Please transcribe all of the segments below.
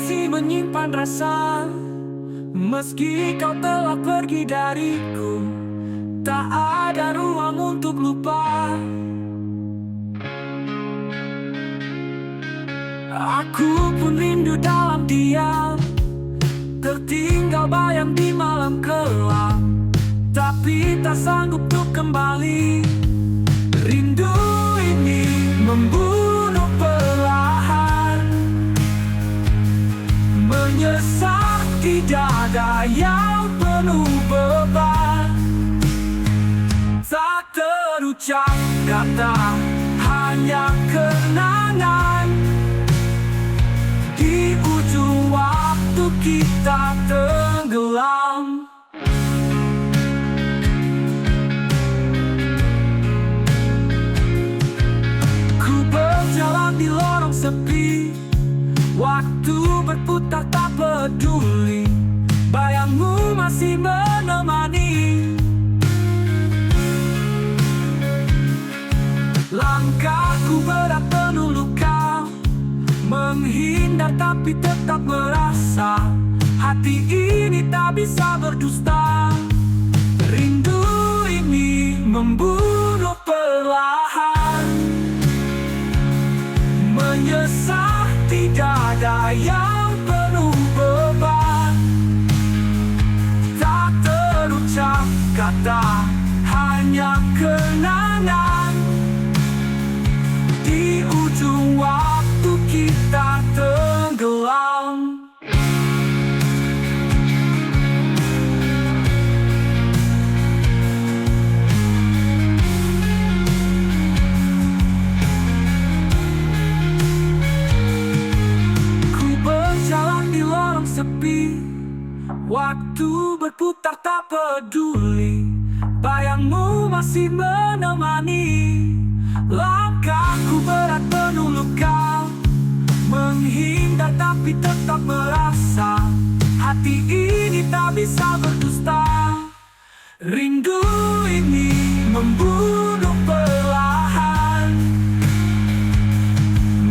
masih menyimpan rasa. Meski kau telah pergi dariku, tak ada ruang untuk lupa. Aku pun rindu dalam diam, tertinggal bayang di malam kelam, tapi tak sanggup untuk kembali. Rindu ini membunuh perlahan, menyesak di dada yang penuh beban. Tak terucap kata, hanya kenangan. Di ujung waktu kita tenggelam. Ku berjalan di lorong sepi, waktu berputar tak peduli, bayangmu masih menemani. Langkahku berat penuh luka, menghindar tapi tetap merasa, hati ini tak bisa berdusta. Rindu ini membunuh perlahan, menyesal tidak ada yang penuh beban. Tak terucap kata, hanya kenangan. Di ujung waktu kita tenggelam. Ku berjalan di lorong sepi, waktu berputar tak peduli, bayangmu masih menemani. Langkahku berat penuh luka, menghindar tapi tetap merasa, hati ini tak bisa berdusta. Rindu ini membunuh perlahan,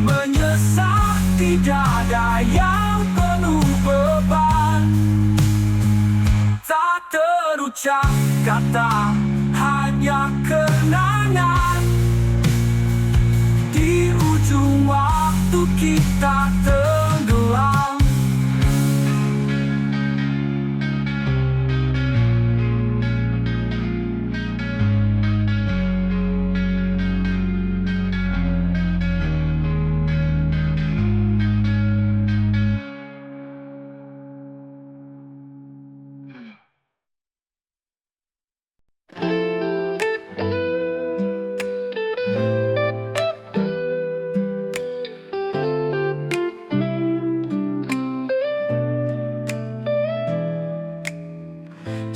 menyesal tidak ada yang penuh beban. Tak terucap kata, hanya kenangan. Di ujung waktu kita tenggelam.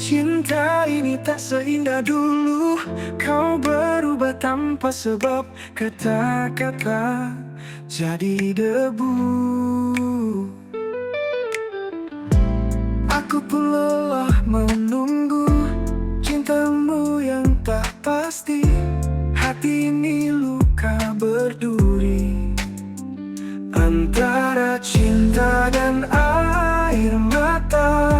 Cinta ini tak seindah dulu, kau berubah tanpa sebab, kata-kata jadi debu. Aku pun lelah menunggu cintamu yang tak pasti, hati ini luka berduri antara cinta dan air mata.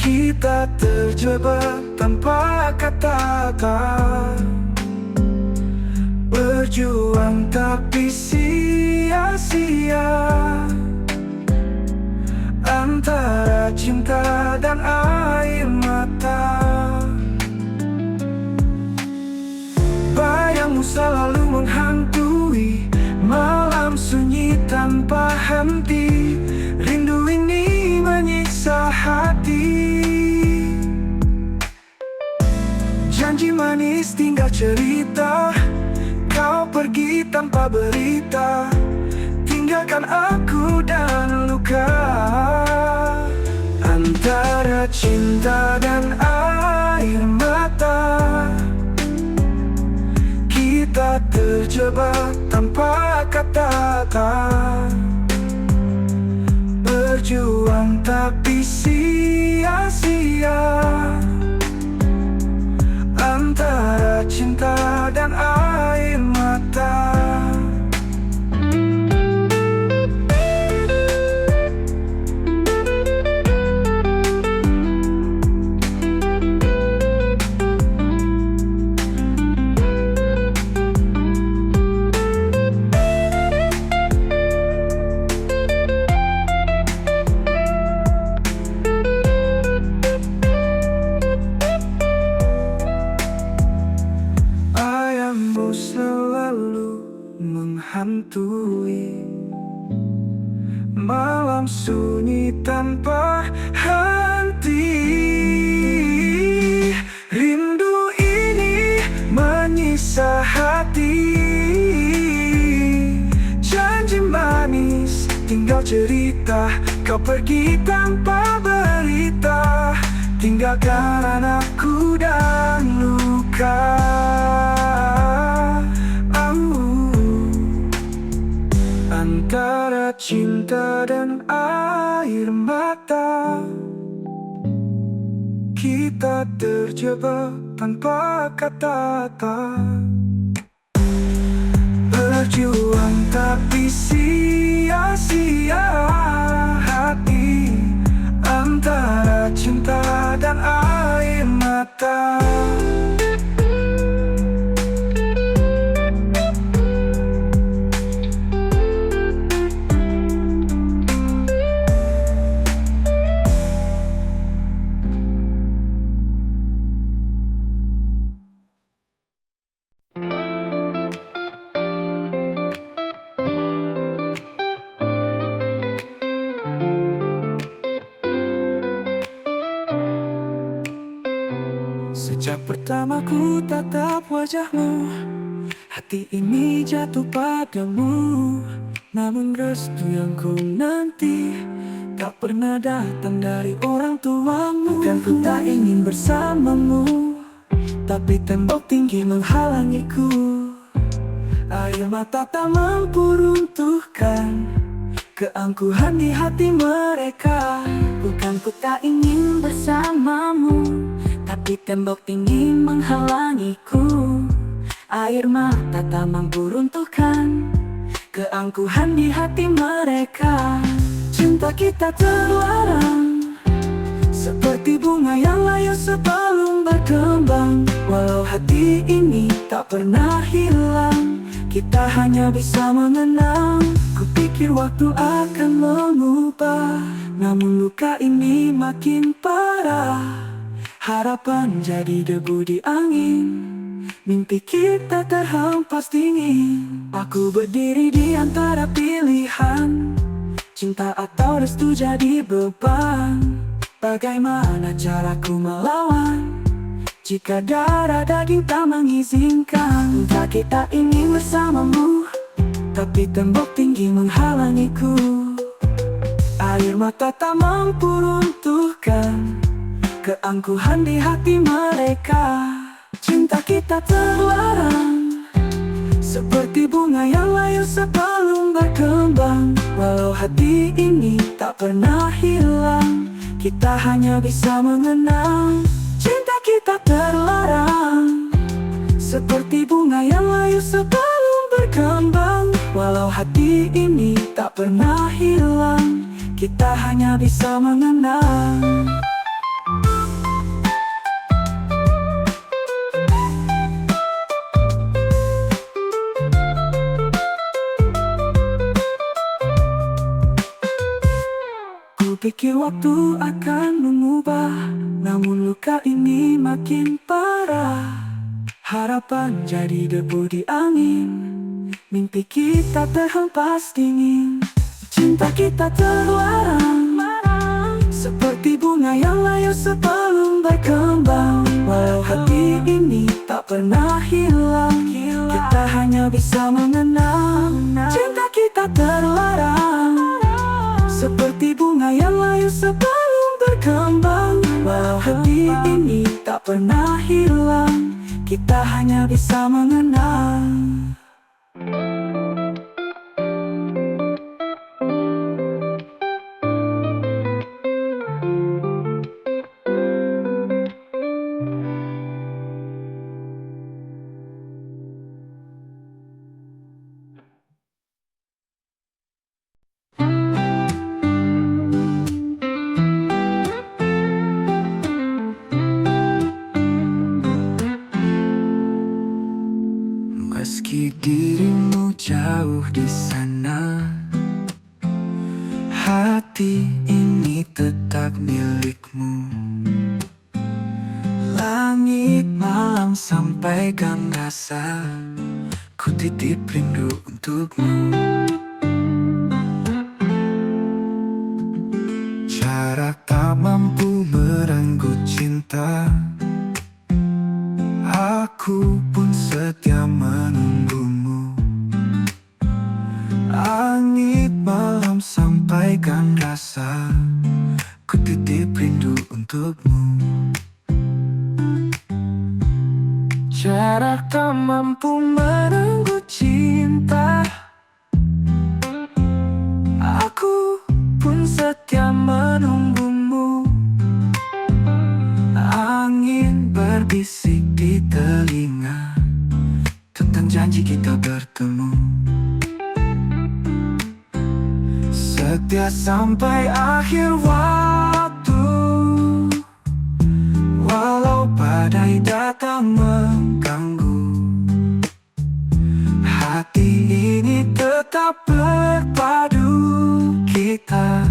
Kita terjebak tanpa kata-kata, berjuang tapi sia-sia, antara cinta dan air mata. Bayangmu selalu menghantui malam sunyi tanpa henti, rindu ini menyiksa hati. Janji manis tinggal cerita, kau pergi tanpa berita, tinggalkan aku dan luka. Antara cinta dan air mata, kita terjebak tanpa kata-kata, berjuang tapi sia-sia, antara cinta dan air mata. Malam sunyi tanpa henti. Rindu ini menyisa hati. Janji manis tinggal cerita, kau pergi tanpa berita, tinggalkan anakku dan luka. Antara cinta dan air mata, kita terjebak tanpa kata-kata. Berjuang tapi sia-sia, hati antara cinta dan air mata. Sejak pertama ku tatap wajahmu, hati ini jatuh padamu. Namun restu yang ku nanti tak pernah datang dari orang tuamu. Dan ku tak ingin bersamamu, tapi tembok tinggi menghalangiku. Air mata tak mampu runtuhkan keangkuhan di hati mereka. Bukan ku tak ingin bersamamu, tapi tembok tinggi menghalangiku. Air mata tak mampu runtuhkan keangkuhan di hati mereka. Cinta kita terlarang, seperti bunga yang layu sebelum berkembang. Walau hati ini tak pernah hilang, kita hanya bisa mengenang. Kupikir waktu akan mengubah, namun luka ini makin parah. Harapan jadi debu di angin, mimpi kita terhempas dingin. Aku berdiri di antara pilihan, cinta atau restu jadi beban. Bagaimana caraku melawan jika darah daging tak mengizinkan? Entah kita ingin bersamamu, tapi tembok tinggi menghalangiku. Air mata tak mampu runtuhkan keangkuhan di hati mereka. Cinta kita terlarang, seperti bunga yang layu sebelum berkembang. Walau hati ini tak pernah hilang, kita hanya bisa mengenang. Cinta kita terlarang, seperti bunga yang layu sebelum berkembang. Walau hati ini tak pernah hilang, kita hanya bisa mengenang. Kupikir waktu akan mengubah, namun luka ini makin parah. Harapan jadi debu di angin, mimpi kita terhempas dingin. Cinta kita terlarang, seperti bunga yang layu sebelum berkembang. Walau hati ini tak pernah hilang, kita hanya bisa mengenang. Cinta kita terlarang, seperti bunga yang layu sebelum berkembang. Walau hati ini tak pernah hilang, kita hanya bisa mengenang. Meski dirimu jauh di sana, hati ini tetap milikmu. Langit malam sampaikan rasa, ku titip rindu untukmu. sampaikan rasa, ku titip rindu untukmu. Jarak tak mampu menunggu cinta, aku pun setia menunggumu. Angin berbisik di telinga tentang janji kita bertemu. Setia sampai akhir waktu, walau badai datang mengganggu. Hati ini tetap berpadu, kita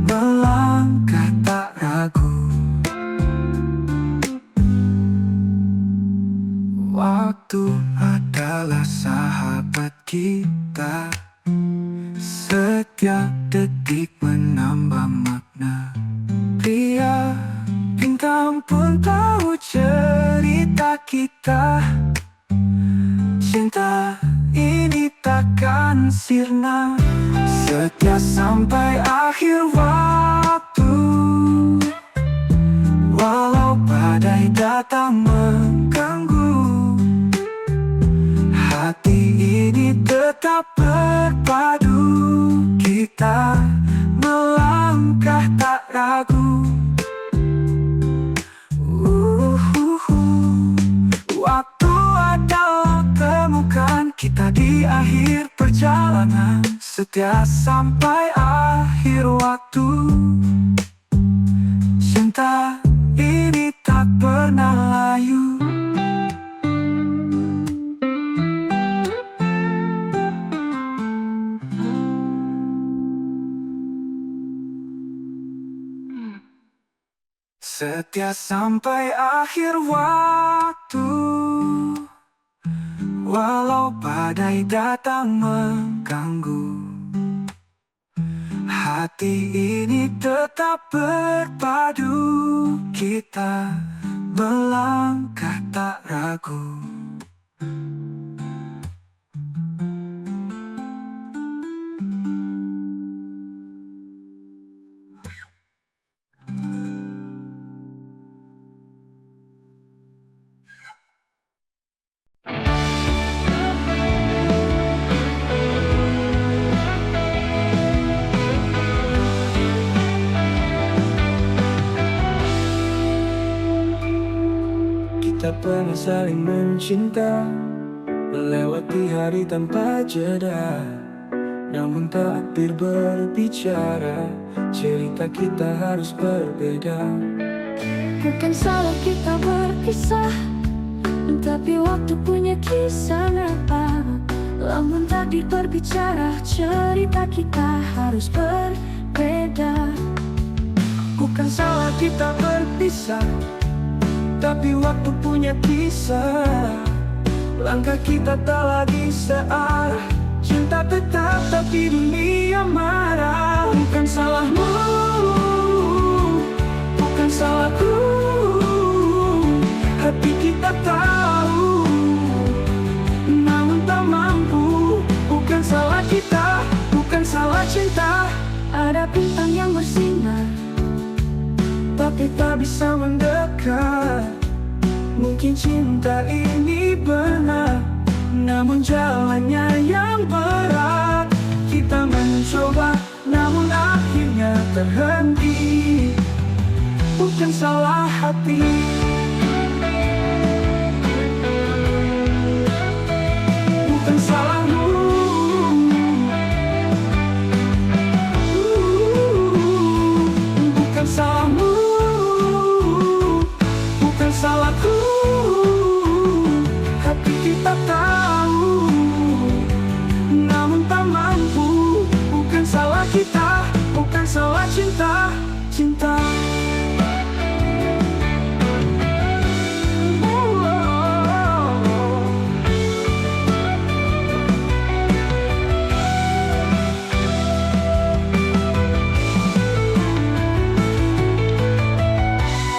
melangkah tak ragu. Waktu adalah sahabat kita, setiap detik menambah makna. Pria bintang pun tahu cerita kita, cinta ini takkan sirna. Setia sampai akhir waktu, walau badai datang mengganggu. Hati ini tetap berpadu, kita melangkah tak ragu. Waktu adalah temukan kita di akhir perjalanan. Setia sampai akhir waktu, cinta ini tak pernah layu. Setia sampai akhir waktu, walau badai datang mengganggu. Hati ini tetap berpadu, kita melangkah tak ragu. Kita pernah saling mencinta, melewati hari tanpa jeda. Namun takdir berbicara, cerita kita harus berbeda. Bukan salah kita berpisah, tapi waktu punya kisah apa. Namun takdir berbicara, cerita kita harus berbeda. Bukan salah kita berpisah, tapi waktu punya kisah. Langkah kita tak lagi searah, cinta tetap tapi dunia marah. Bukan salahmu, bukan salahku, hati kita tahu, namun tak mampu. Bukan salah kita, bukan salah cinta. Ada bintang yang bersinar, tapi tak bisa mendekat. Mungkin cinta ini benar, namun jalannya yang berat. Kita mencoba, namun akhirnya terhenti. Bukan salah hati, bukan salahmu, bukan salahmu, bukan salahku. Hati kita tahu, namun tak mampu. Bukan salah kita, bukan salah cinta. Cinta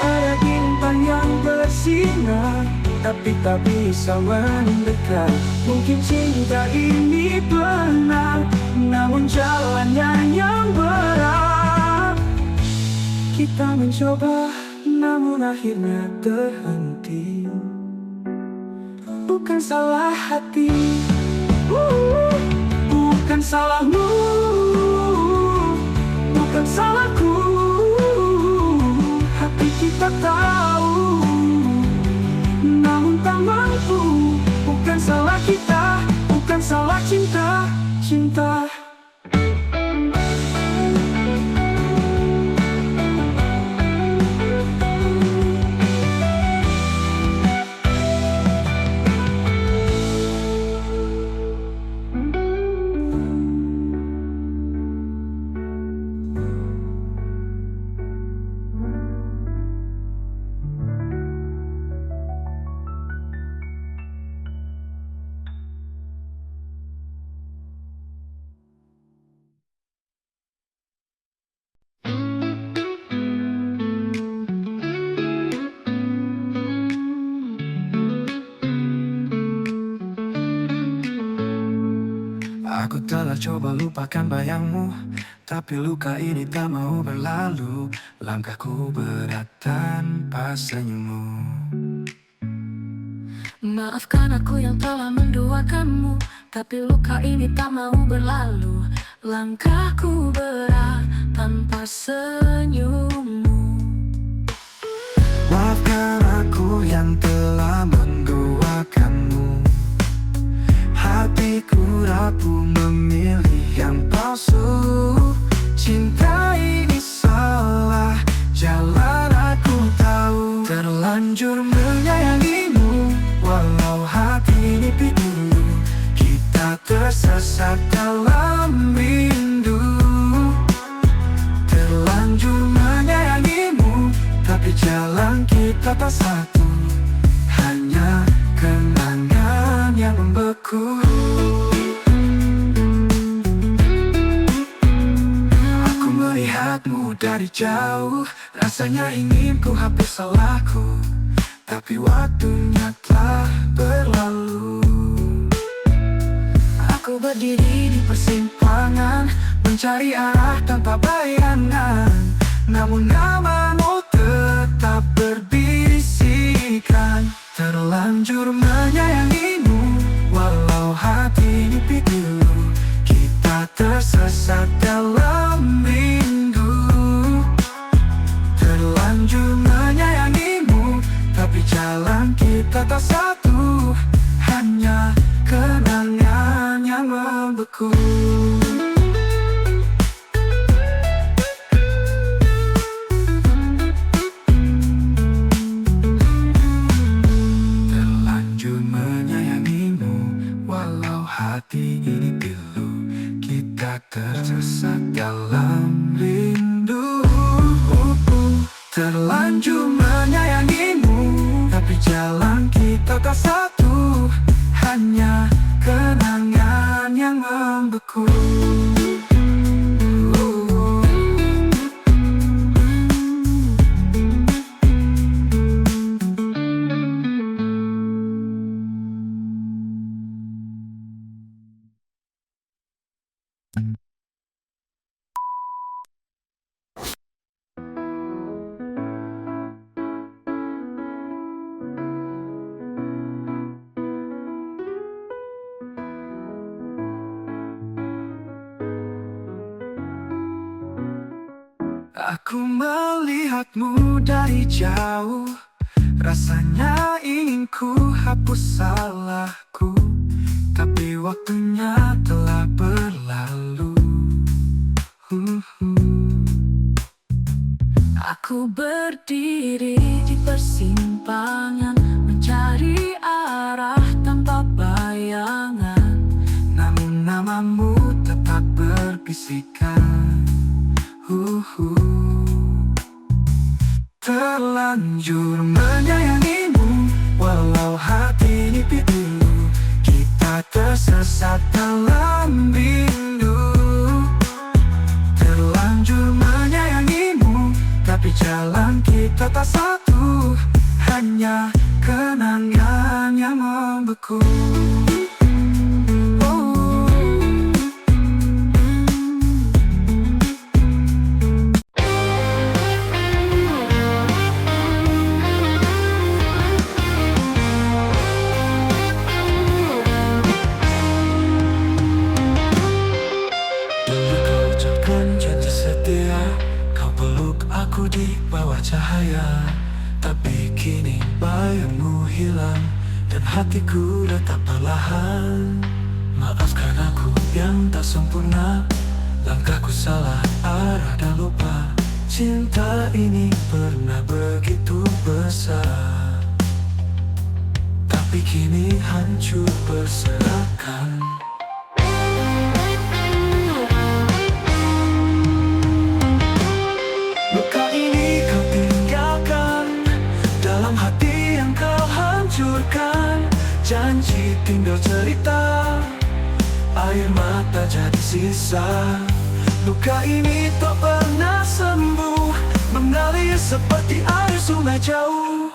ada bintang yang bersinar, tapi tak bisa mendekat. Mungkin cinta ini benar, namun jalannya yang berat. Kita mencoba, namun akhirnya terhenti. Bukan salah hati, bukan salahmu, bukan salahku. Hati kita tahu, namun tak mampu. Bukan salah kita, bukan salah cinta, cinta. Aku telah coba lupakan bayangmu, tapi luka ini tak mau berlalu. Langkahku berat tanpa senyummu. Maafkan aku yang telah menduakanmu, tapi luka ini tak mau berlalu. Langkahku berat tanpa senyummu. Maafkan aku yang telah menduakanmu. Hatiku rapuh memilih yang palsu. Cinta ini salah jalan, aku tahu. Terlanjur menyayangimu, walau hati ini pilu. Kita tersesat dalam rindu. Terlanjur menyayangimu, tapi jalan kita tak satu. Hanya kenangan yang membeku. Aku melihatmu dari jauh, rasanya ingin ku hapus salahku, tapi waktunya telah berlalu. Aku berdiri di persimpangan, Mencari arah tanpa bayangan, namun namamu tetap berbisikan. Terlanjur menyayangimu, walau hati ini pilu. Kita tersesat dalam rindu. Terlanjur menyayangimu, tapi jalan kita tak satu. Hanya kenangan yang membeku. Terlanjur menyayangimu, walau hati ini pilu. Kita tersesat dalam rindu. Terlanjur menyayangimu, tapi jalan kita tak satu. Hanya kenangan yang membeku. Aku melihatmu dari jauh, rasanya ingin ku hapus salahku, tapi waktunya telah berlalu. aku berdiri di persimpangan, mencari arah tanpa bayangan, Namun namamu tetap berbisikan. Terlanjur menyayangimu, walau hati ini pilu. Kita tersesat dalam rindu. Terlanjur menyayangimu, tapi jalan kita tak satu. Hanya kenangan yang membeku. setia, kau peluk aku di bawah cahaya. Tapi kini bayangmu hilang dan hatiku retak perlahan. Maafkan aku yang tak sempurna, langkahku salah arah dan lupa. Cinta ini pernah begitu besar, tapi kini hancur berserakan. Luka ini kau tinggalkan dalam hati yang kau hancurkan. Janji tinggal cerita, air mata jadi sisa. Luka ini tak pernah sembuh, mengalir seperti air sungai jauh.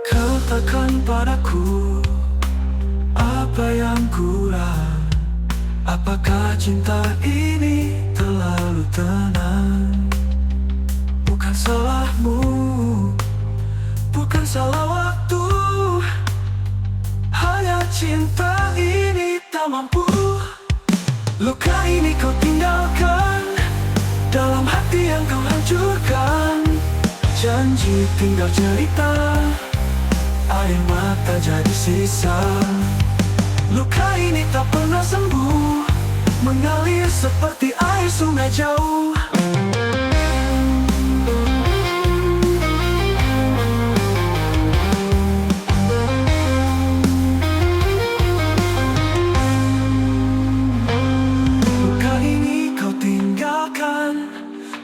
Katakan padaku, apa yang kurang? Apakah cinta ini terlalu tenang? Bukan salahmu, bukan salah waktu, hanya cinta ini tak mampu. Luka ini kau tinggalkan dalam hati yang kau hancurkan. Janji tinggal cerita, air mata jadi sisa. Luka ini tak pernah sembuh, mengalir seperti air sungai jauh.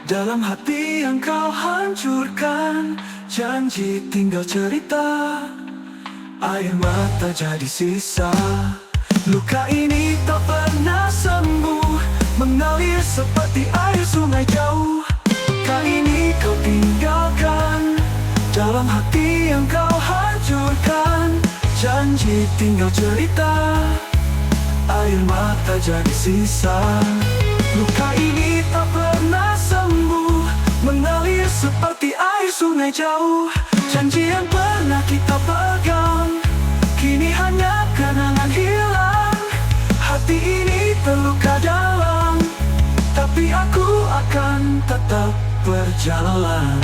Dalam hati yang kau hancurkan, janji tinggal cerita, air mata jadi sisa. Luka ini tak pernah sembuh, mengalir seperti air sungai jauh. Luka ini kau tinggalkan dalam hati yang kau hancurkan. Janji tinggal cerita, air mata jadi sisa. Luka ini tak pernah sembuh, mengalir seperti air sungai jauh. Janji yang pernah kita pegang, kini hanya kenangan hilang. Hati ini terluka dalam, tapi aku akan tetap berjalan.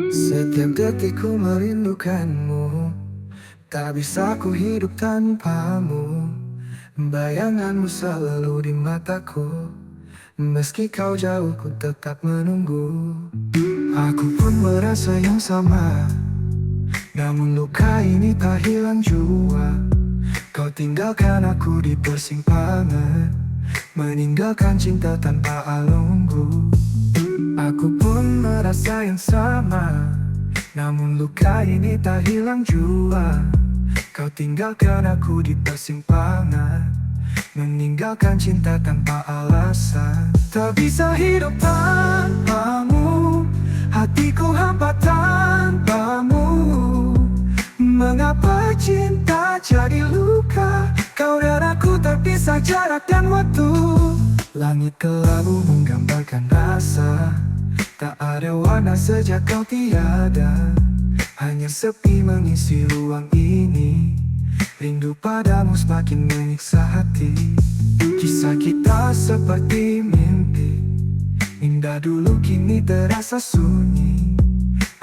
Setiap detikku merindukanmu, tak bisa ku hidup tanpamu. Bayanganmu selalu di mataku, meski kau jauh ku tetap menunggu. Aku pun merasa yang sama, namun luka ini tak hilang jua. Kau tinggalkan aku di persimpangan, meninggalkan cinta tanpa alunggu. Aku pun merasa yang sama, namun luka ini tak hilang jua. Kau tinggalkan aku di persimpangan, meninggalkan cinta tanpa alasan. Tak bisa hidup tanpamu, hatiku hampa tanpamu. Mengapa cinta jadi luka? Kau dan aku terpisah jarak dan waktu. Langit kelabu menggambarkan rasa, tak ada warna sejak kau tiada. Hanya sepi mengisi ruang ini, rindu padamu semakin menyiksa hati. Kisah kita seperti mimpi, indah dulu kini terasa sunyi.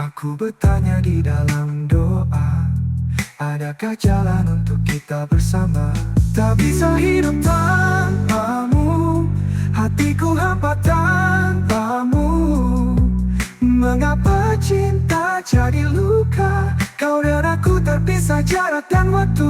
Aku bertanya di dalam doa, adakah jalan untuk kita bersama? Tak bisa hidup tanpamu, hatiku hampa tanpamu. Mengapa cinta jadi luka? Kau dan aku terpisah jarak dan waktu.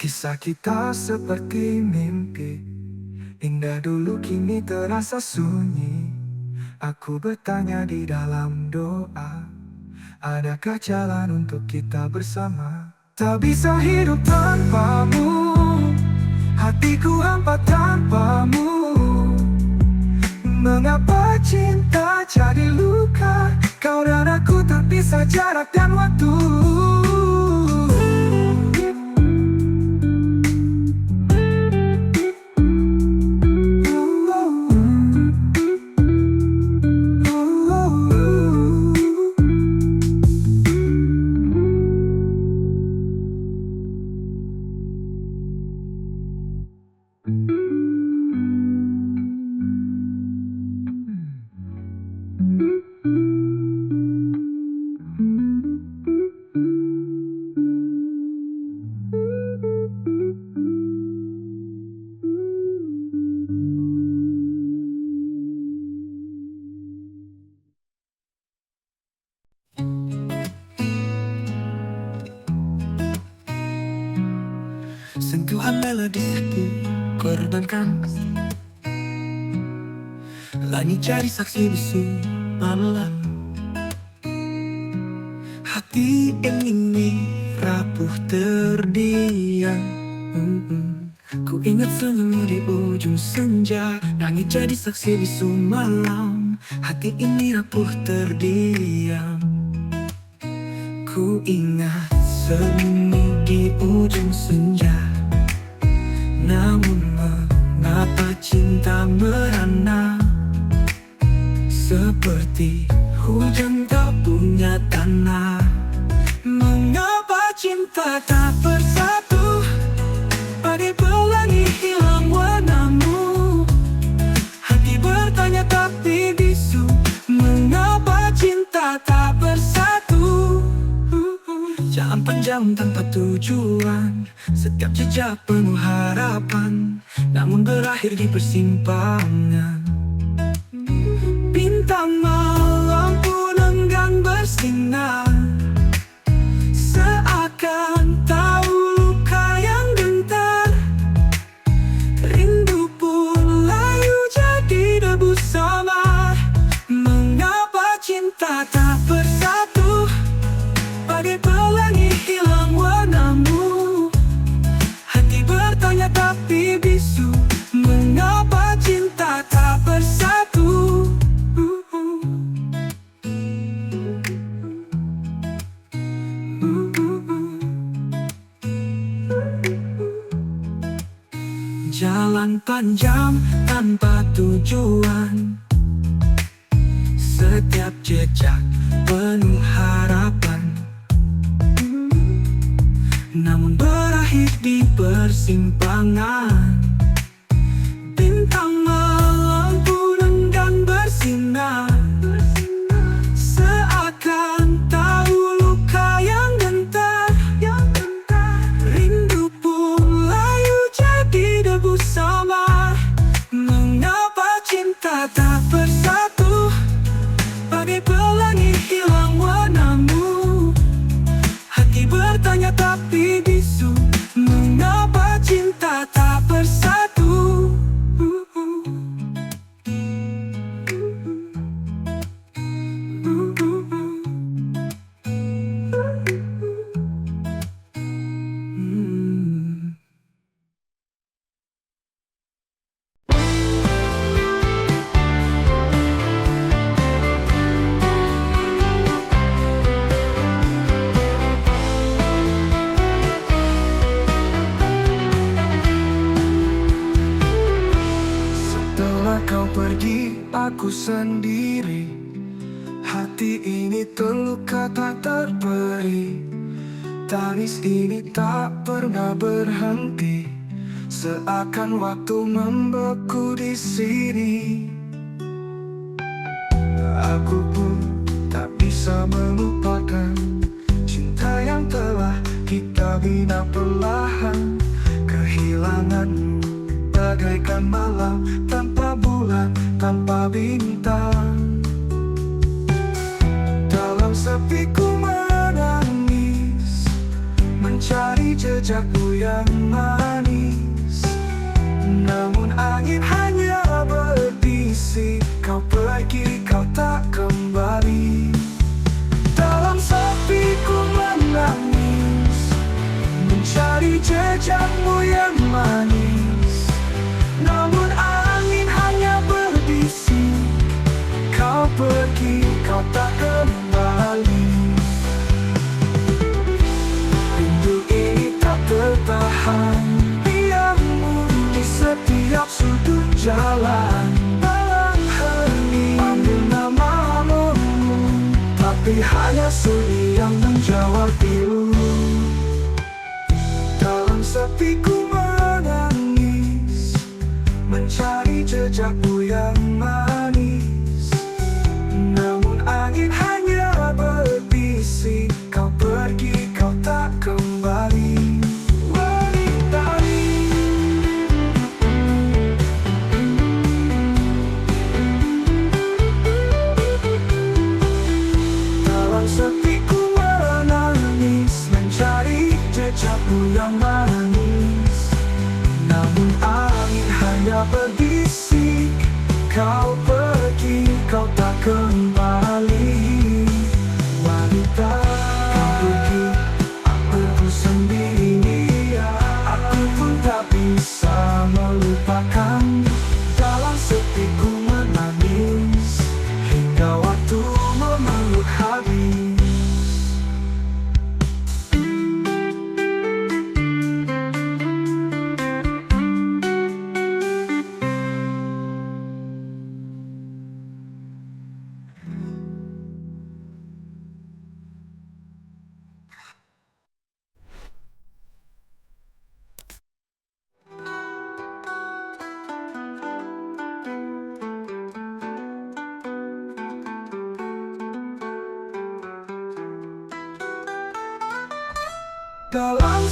Kisah kita seperti mimpi, indah dulu kini terasa sunyi. Aku bertanya di dalam doa, adakah jalan untuk kita bersama? Tak bisa hidup tanpamu, hatiku hampa tanpamu. Mengapa cinta jadi luka? Kau dan aku terpisah jarak dan waktu. Sentuhan melodi hati korbankan, langit jadi saksi bisu malam. Hati ini rapuh terdiam. Ku ingat senyummu di ujung senja, langit jadi saksi bisu malam. Hati ini rapuh terdiam. Ku ingat senyummu di ujung senja, namun mengapa cinta merana seperti hujan tak punya tanah? Mengapa cinta tak bersatu, bagai pelangi hilang warnamu? Hati bertanya tapi bisu, mengapa cinta tak bersatu? Jalan panjang tanpa tujuan, setiap jejak penuh harapan, namun berakhir di persimpangan. Bintang malam pun enggan bersinar, seakan tahu luka yang gentar. Rindu pun layu jadi debu samar. Mengapa cinta tak bersatu, bagai pelangi hilang warnamu? Hati bertanya tapi bisu, mengapa cinta tak bersatu? Jalan panjang tanpa tujuan, setiap jejak penuh harapan, namun berakhir di persimpangan. Bintang malam pun enggan bersinar, seakan tahu luka yang gentar. Rindu pun layu jadi debu samar. Mengapa cinta tak bersatu, bagai pelangi hilang warnamu? Hati bertanya tapi bisu, mengapa cinta tak bersatu? Setelah kau pergi, aku sendiri. Hati ini terluka tak terperi, tangis ini tak pernah berhenti, seakan waktu membeku di sini. Aku pun tak bisa melupakan cinta yang telah kita bina perlahan. Kehilanganmu bagaikan malam tanpa bulan, tanpa bintang. Dalam sepi ku menangis, mencari jejakmu yang manis. Namun angin hanya berbisik, kau pergi, kau tak kembali. Dalam sepi ku menangis, mencari jejakmu yang manis. Namun angin hanya berbisik, kau pergi, kau tak kembali. Rindu ini tak tertahan, diammu di setiap sudut jalan. Malam hening panggil namamu, tapi hanya sunyi yang menjawab pilu. Dalam sepi ku menangis, mencari jejakmu yang manis. Namun angin hanya berbisik, kau pergi, kau tak kembali. Wanita, dalam sepi ku menangis, mencari jejakmu yang manis. Namun angin hanya berbisik, kau pergi, kau tak kembali. Wanita, kau pergi, aku pun sendiri. Aku pun tak bisa melupakan. Dalam sepi ku menangis, hingga waktu memeluk habis. Dalam